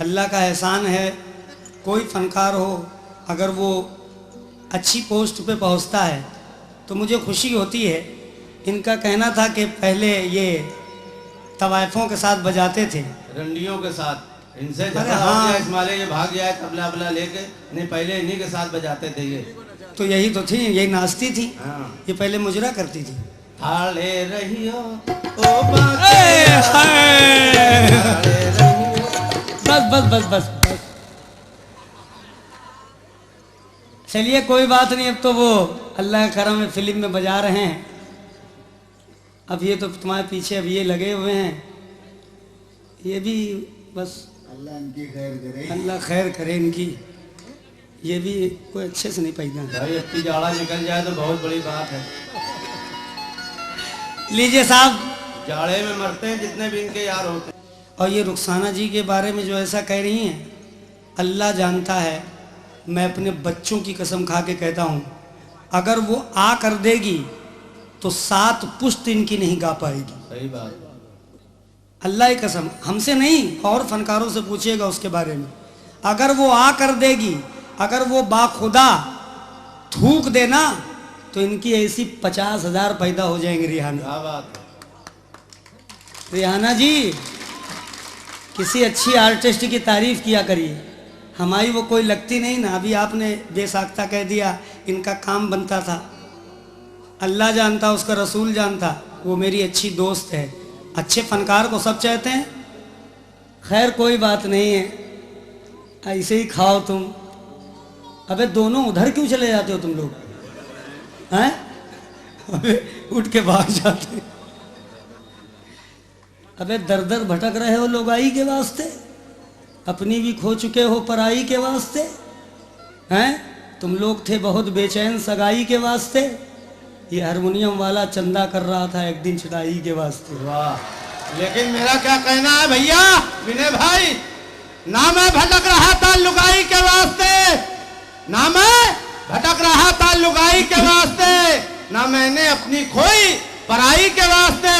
अल्लाह का एहसान है, कोई फनकार हो अगर वो अच्छी पोस्ट पे पहुंचता है तो मुझे खुशी होती है। इनका कहना था कि पहले ये तवाइफों के साथ बजाते थे, रंडियों के साथ। इनसे अरे झगड़ा हो हाँ। गया, इस्माइल ये भाग गया है तबला वबला लेके। नहीं, पहले इन्हीं के साथ बजाते थे ये। तो यही तो थी, यही नाचती थी। हाँ। ये पहले मुजरा करती थी। थाड़े रहियो ओ ए, बाके, हाय। थाड़े रहियो। बस बस बस बस बस। चलिए कोई बात नहीं, अब तो वो अल्लाह के करम में फिल्म में बजा रहे हैं। अब ये तो तुम्हारे पीछे अब ये लगे हुए हैं, ये भी बस अल्लाह इनकी खैर करे। अल्लाह खैर करे इनकी। ये भी कोई अच्छे से नहीं पैदा। भाई इतनी जाड़ा निकल जाए तो बहुत बड़ी बात है। लीजिए साहब। जाड़े में मरते हैं जितने भी इनके यार होते हैं। और ये रुखसाना जी के बारे में जो ऐसा कह रही हैं, अल्लाह जानता है, मैं अपने बच्चों की कसम खा के कहता हूँ, अगर वो आ कर देगी तो 7 पुश्त इनकी नहीं गा पाएगी। सही बात। अल्लाह की कसम, हमसे नहीं, और फनकारों से पूछिएगा उसके बारे में। अगर वो आ कर देगी, अगर वो बाखुदा थूक देना तो इनकी ऐसी 50,000 पैदा हो जाएंगे। रिहाना, क्या बात है। रिहाना जी, किसी अच्छी आर्टिस्ट की तारीफ किया करिए, हमारी वो कोई लगती नहीं ना। अभी आपने बेसाख्ता कह दिया, इनका काम बनता था। अल्लाह जानता, उसका रसूल जानता, वो मेरी अच्छी दोस्त है। अच्छे फनकार को सब चाहते हैं। खैर कोई बात नहीं है, ऐसे ही खाओ तुम। अबे दोनों उधर क्यों चले जाते हो तुम लोग हैं? अबे उठ के भाग जाते। अबे दर दर भटक रहे हो लोगाई के वास्ते, अपनी भी खो चुके हो पराई के वास्ते हैं। तुम लोग थे बहुत बेचैन सगाई के वास्ते। ये हारमोनियम वाला चंदा कर रहा था एक दिन चढ़ाई के वास्ते। वाह। लेकिन मेरा क्या कहना है भैया विनय भाई, ना मैं भटक रहा था लुगाई के वास्ते, ना मैं भटक रहा था लुगाई के वास्ते, ना मैंने अपनी खोई पराई के वास्ते।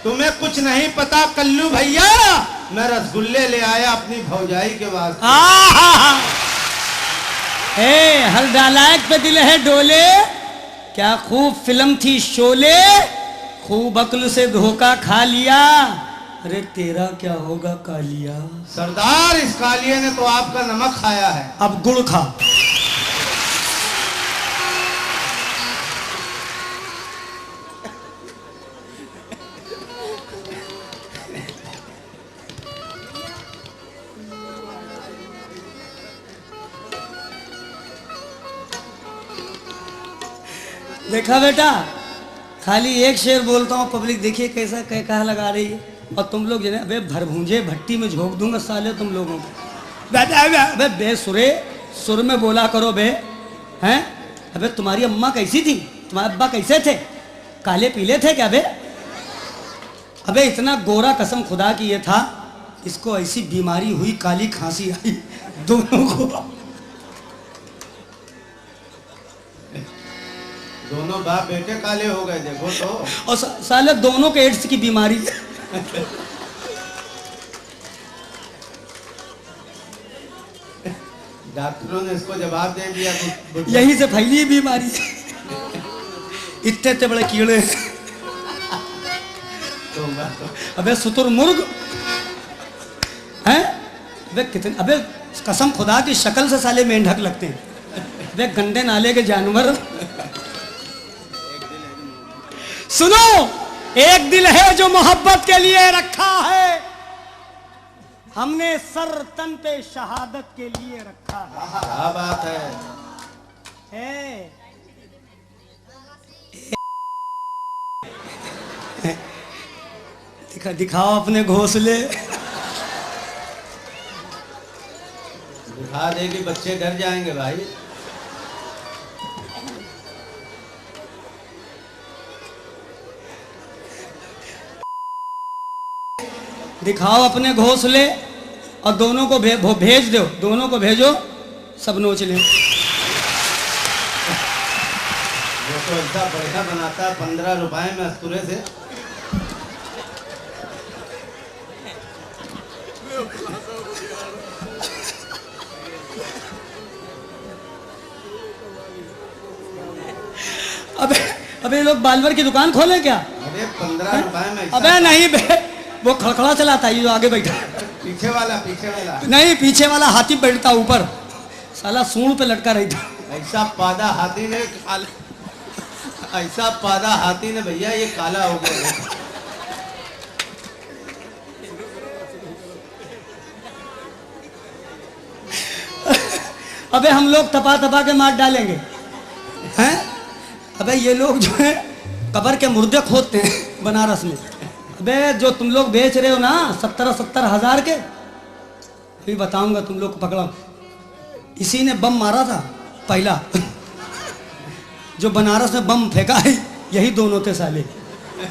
तुम्हें कुछ नहीं पता कल्लू भैया, मैं रसगुल्ले ले आया अपनी भौजाई के वास्ते। हर डालायक पे दिल है डोले, क्या खूब फिल्म थी शोले, खूब अक्ल से धोखा खा लिया, अरे तेरा क्या होगा कालिया। सरदार, इस कालिए ने तो आपका नमक खाया है, अब गुड़ खा। देखा बेटा, खाली एक शेर बोलता हूँ, पब्लिक देखिए कैसा कह लगा रही है। और तुम लोग जो है, अबे भरभूंजे भट्टी में झोंक दूंगा साले तुम लोगों को। अबे बेसुरे सुर में बोला करो बे, हैं? अबे तुम्हारी अम्मा कैसी थी, तुम्हारे अब्बा कैसे थे, काले पीले थे क्या बे? अबे इतना गोरा कसम खुदा की ये था, इसको ऐसी बीमारी हुई, काली खांसी आई दोनों को। दोनों बाप बेटे काले हो गए, देखो तो। और साले दोनों के एड्स की बीमारी। डॉक्टरों ने इसको जवाब दे दिया। यहीं से फैली है बीमारी। इतने इतने बड़े कीड़े। अबे शुतुरमुर्ग हैं? अबे कितने, अबे कसम खुदा की शक्ल से साले मेंढक लगते हैं। अबे गंदे नाले के जानवर। सुनो, एक दिल है जो मोहब्बत के लिए रखा है, हमने सर तन पे शहादत के लिए रखा है। क्या बात है। दिखाओ अपने घोंसले। दिखा देगी, बच्चे डर जाएंगे भाई। दिखाओ अपने घोंसले और दोनों को भेज दो, दोनों को भेजो, सब नोच लें। वो तो ऐसा बढ़िया बनाता है 15 रुपए में अस्तूरे से। अबे लोग बालवर की दुकान खोले क्या? अरे 15 रुपए में ऐसा- अबे नहीं बे, वो खड़खड़ा चलाता है, ये जो आगे बैठा है। पीछे वाला नहीं, पीछे वाला हाथी बैठता ऊपर, साला सूंड पे लटका रहता। ऐसा पादा हाथी ने ऐसा पादा हाथी ने भैया ये काला हो गया। अबे हम लोग तपा तपा के मार डालेंगे हैं? अबे ये लोग जो है कब्र के मुर्दे खोदते हैं बनारस में। अबे जो तुम लोग बेच रहे हो ना 70 हजार के, अभी बताऊंगा तुम लोग को पकड़ा। इसी ने बम मारा था पहला जो बनारस में बम फेंका है, यही दोनों थे साले।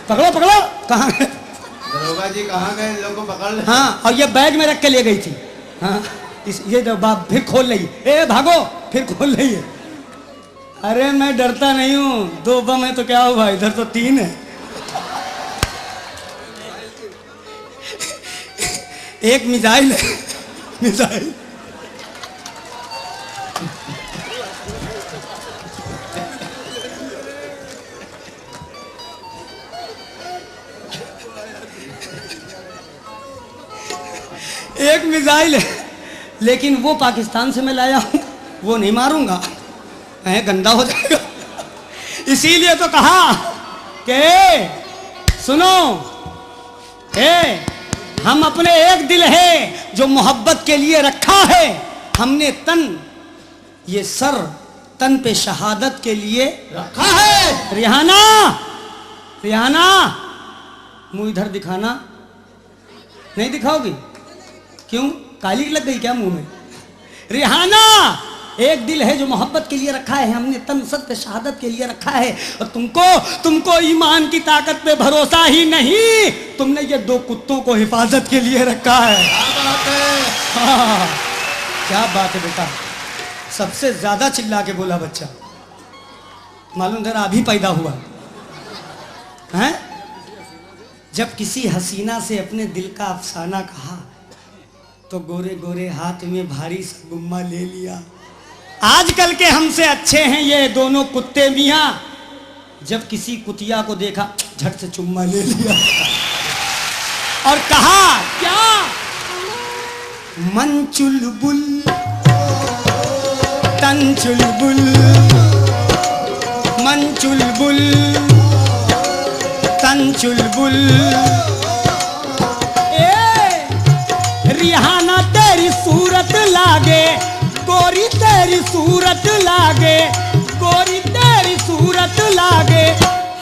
पकड़ो पकड़ो, कहाँ गए? दरोगा जी कहाँ गए? इन लोगों को पकड़ ले। हाँ, और ये बैग में रख के ले गई थी। हाँ, ये बाप फिर खोल रही है, ए भागो, फिर खोल रही है। अरे मैं डरता नहीं हूँ, 2 बम है तो क्या हुआ, इधर तो 3 है। एक मिसाइल है, मिसाइल। एक मिसाइल है, लेकिन वो पाकिस्तान से मैं लाया हूं, वो नहीं मारूंगा, गंदा हो जाएगा। इसीलिए तो कहा कि सुनो, हम अपने एक दिल है जो मोहब्बत के लिए रखा है, हमने तन, ये सर तन पे शहादत के लिए रखा है। रिहाना, रिहाना मुंह इधर दिखाना। नहीं दिखाओगी? क्यों, काली लग गई क्या मुंह में? रिहाना, एक दिल है जो मोहब्बत के लिए रखा है, हमने तन सर पे शहादत के लिए रखा है। और तुमको ईमान की ताकत पे भरोसा ही नहीं, तुमने ये 2 कुत्तों को हिफाजत के लिए रखा है। क्या बात है? हाँ, क्या बात है बेटा, सबसे ज्यादा चिल्ला के बोला बच्चा, मालूम जरा अभी पैदा हुआ है। जब किसी हसीना से अपने दिल का अफसाना कहा तो गोरे गोरे हाथ में भारी सा गुम्मा ले लिया। आजकल के हमसे अच्छे हैं ये दोनों कुत्ते मियाँ, जब किसी कुतिया को देखा झट से चुम्मा ले लिया और कहा क्या, मन चुलबुल तन चुलबुल, मन चुलबुल तन चुलबुल। रिहाना तेरी सूरत लागे, गोरी तेरी सूरत लागे, गोरी तेरी सूरत लागे,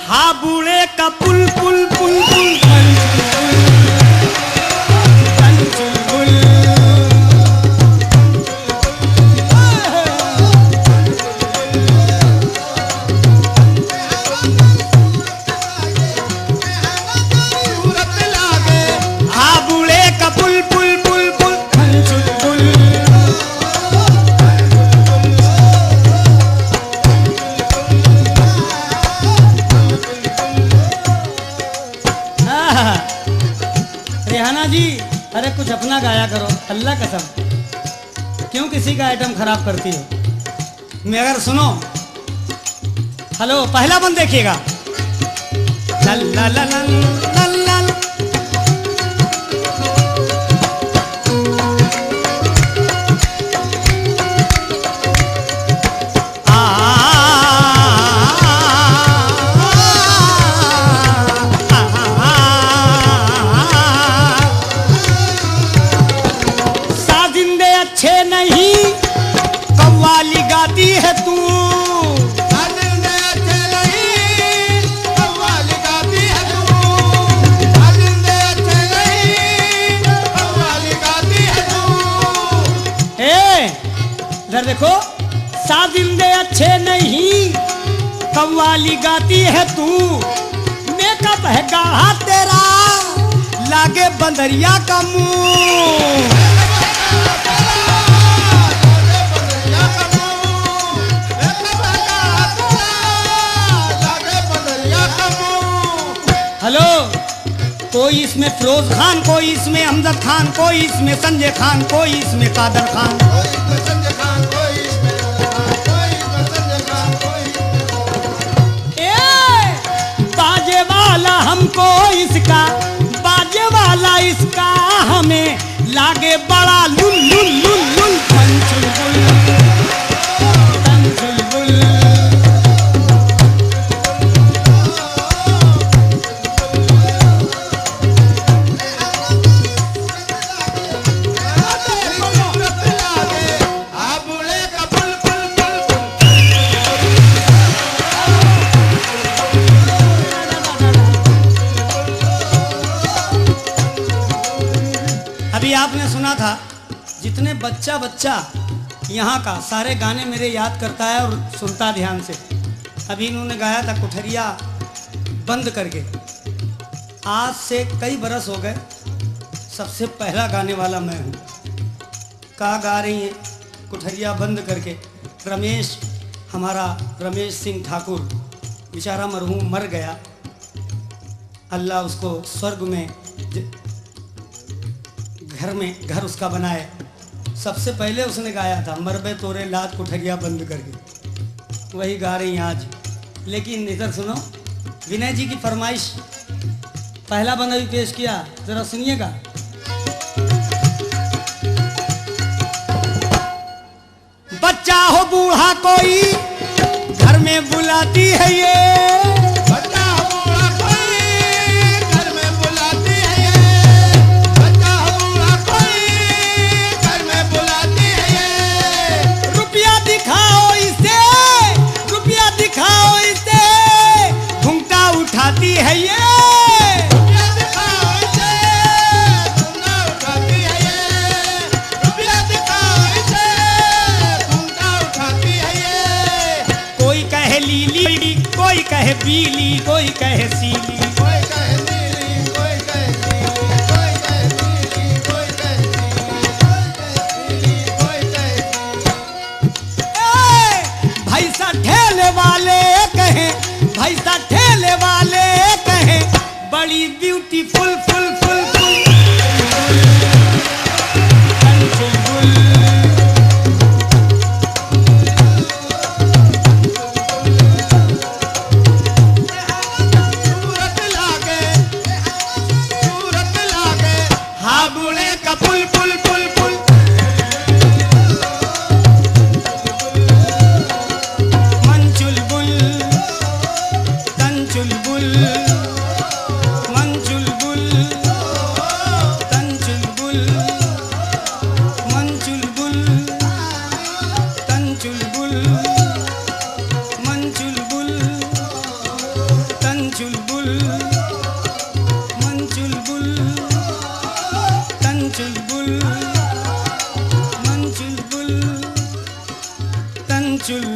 हाबुड़े का पुल पुल पुल पुल तन चुलबुल। हाबुड़े का पुल पुल पुल पुल तन चुलबुल। रेहाना जी, अरे कुछ अपना गाया करो, अल्लाह कसम, क्यों किसी का आइटम खराब करती हो? मगर सुनो, हेलो, पहला बंद देखिएगा। लल लल लल लल लल। अच्छे नहीं कव्वाली गाती है तू, जिंदे अच्छे नहीं कव्वाली गाती है तू, जिंदे अच्छे नहीं कव्वाली गाती है तू। इधर देखो, साजिंदे अच्छे नहीं कव्वाली गाती है तू, मेकअप है गाढ़ा तेरा लागे बंदरिया का मुंह। हेलो, कोई इसमें फिरोज खान, कोई इसमें अमजद खान, कोई इसमें संजय खान, कोई इसमें कादर खान। हमको इसका बाजे वाला इसका हमें लागे बड़ा लुल लुल लुल लुल तंचुलबुल तंचुलबुल। अभी आपने सुना था जितने बच्चा बच्चा यहाँ का सारे गाने मेरे याद करता है और सुनता ध्यान से। अभी इन्होंने गाया था कुठरिया बंद करके, आज से कई बरस हो गए, सबसे पहला गाने वाला मैं हूँ। कहाँ गा रही हैं कुठरिया बंद करके? रमेश, हमारा रमेश सिंह ठाकुर बेचारा मरहूम मर गया, अल्लाह उसको स्वर्ग में घर उसका बनाए। सबसे पहले उसने गाया था मरबे तोरे लात कुठरिया बंद करके, वही गा रही हैं आज। लेकिन इधर सुनो, विनय जी की फरमाइश पहला बंदा भी पेश किया, जरा सुनिएगा। बच्चा हो बूढ़ा कोई घर में बुलाती है ये, बच्चा हो बूढ़ा कोई घर में बुलाती है ये, बच्चा हो बूढ़ा कोई घर में बुलाती है ये। रुपया दिखाओ इसे, रुपया दिखाओ इसे, घूंघटा उठाती है ये, रुपया दिखाओ इसे, घूंघटा उठाती है ये, रुपया दिखाओ इसे, घूंघटा उठाती है ये। कोई कहे लीली, कोई कहे पीली, कोई कहे सीली, कोई कहे नीली, कोई कहे पीली, कोई कहे नीली, कोई कहे नीली, कोई कहे नीली। ए, भैंसा ठेले वाले कहे, भैंसा ठेले वाले कहे, बड़ी ब्यूटीफुल फुल फुल फुल तंचुलबुल। सूरत लागे, सूरत लागे, हाँ बूढ़े का पुल पुल पुल पुल। मंचुलबुल तंचुलबुल, मंचुलबुल तंचुलबुल, मंचुलबुल तंचुलबुल, मंचुलबुल तंचुलबुल, मंचुलबुल तंचुलबुल, मंचुलबुल तंचुल